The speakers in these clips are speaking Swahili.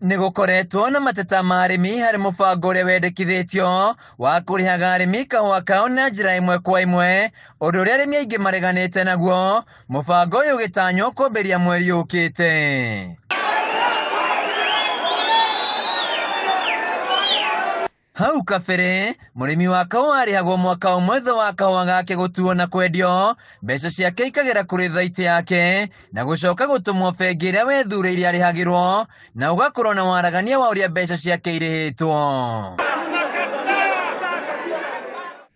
Nigukoretwo na mateta ma arimi hari mubango uria wendekithitio wa kurihaga arimi kahua kao na njira imwe kwa imwe, undu uria arimi aingi mareganite naguo, mubango uyu ugitanywo kwambiria mweri ukite. Hau kabere murimi wa kahua arihagwo mwaka umwe thutha wa kahua gake gutuo na kwendio, mbeca ciake ikagira kuri thaiti yake na gucoka gutumwo bengi iria wethureire arihagirwo, na ugakorwo na waragania wa uria mbeca ciake irihitwo.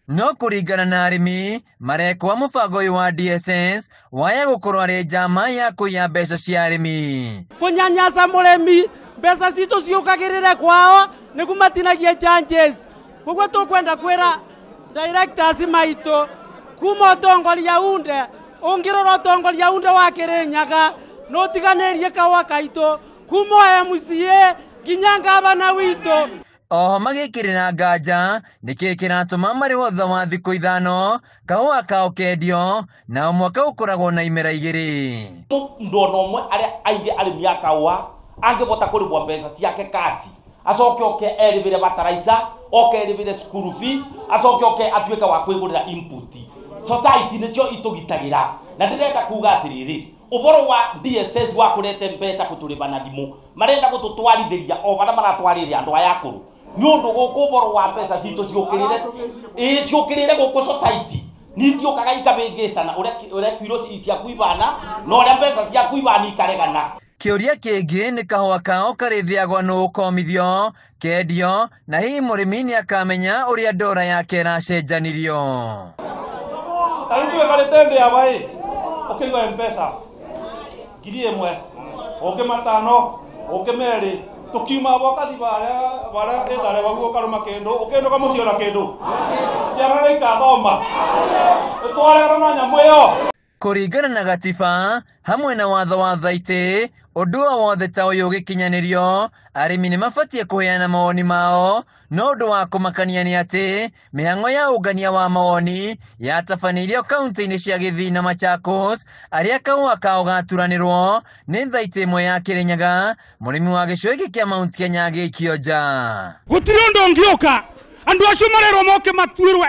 No kuringana na arimi marekwa mubango uyu wa DSS waya gukorwo ari njama ya kuiya mbeca cia arimi, kunyanyasa murimi mbeca citu ciukagirire kwao nigu matinagie changes. Koguo tukwenda kwira directors maitu kuma utongoria unde ungirora utongoria unde wa Kirinyaga no tiganirie kahua kaitu kuma MCA nginya ngavana witu. Oho magikirira nganja niki kiratuma mari thutha wa thiku ithano kahua kao kendio na mwaka ukoragwo na imera igiri. Ndono umwe aria aingi arimi ya kahua angivota kuribwa mbeca ciake kasi, acoke erivire bataraisa, oke erivire school fees, acoke atuika wa kwigurira input. Society nicio itugitagira na ndirenda kuga atiriri uboro wa DSS wa kurete mbeca kutuliba na thimu marenda gututwarithiria o bara maratwariria andu aya akuru nyundu guku uboro wa mbeca citu ciukirire guku society nithio kagaika bengecana uria kiro cia kuibana na uria mbeca cia kuibana ikaregana. Kiuria kingi ni kahua kao karithiagwa no ukomithio kendio na hii murimi ni akamenya uria ndora yake iracenjanirio. Taritiwe karitende ya bai ukigwa mpesa ngiri imwe oke matano oke meri tukima bwakathi bara etare baguo karuma kendo ukendo kamuciona kendo ciana ikathoma etware na nyamu iyo. Kuringana na gatiba hamwe na watho wa thaiti, undu wothe ta uyu gikinyanirio arimi ni mabatie kuheana mawoni mao, no undu wa kumakania ni ati mihango ya ungania wa mawoni yatabanirio kaunti-ini cia Githii na Machakos aria kahua kao gaturanirwo ni thaiti imwe ya Kirinyaga. Murimi wa gicui giki kia Mount Kenya giikio nja. Gutiri undu ungioka andu acio marerwo moke matuirwe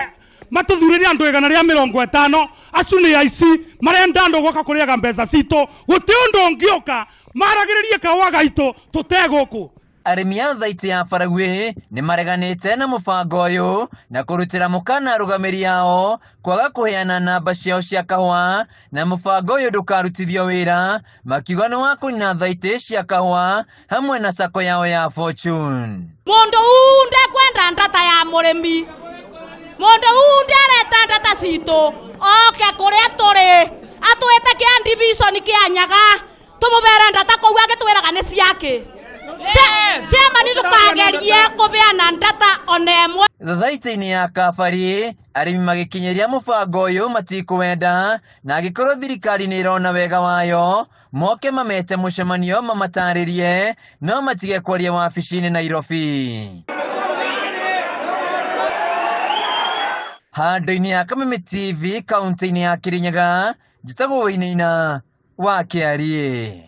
matuthurire andu 150 acu ni aici marenda andu goka kuriaga mbeca citu. Gutiri undu ungioka maragiririe kahua gaitu tuteguku. Arimi a thaiti ya Baragwi ni mareganite na mubango uyu na kurutira mukana arugamiri yao kwaga kuheana namba ciao cia kahua na mubango uyu ndukarutithio wira, makiuga ni wa kunina thaiti cia kahua hamwe na sako yao ya Fortune. Mundu unde kwenda ndata ya murimi, mundu unde areta ndata citu oke kuria turi atwite kia division kia Nyaga tumubere ndata koguo agitwiraga ni ciake. Chema ni tukagerie kubeana ndata onemwe. Thaiti-ini ya Kabari arimi magikinyiria mubango uyu matikuwenda na agikorwo thirikari ni irona wega wayo moke mamete mucemanio mamataririe no matige kwaria wabici-ini Nairobi. Handu-ini ya Kameme TV kaunti-ini ya Kirinyaga njitagwo Wainaina wa Kiarie.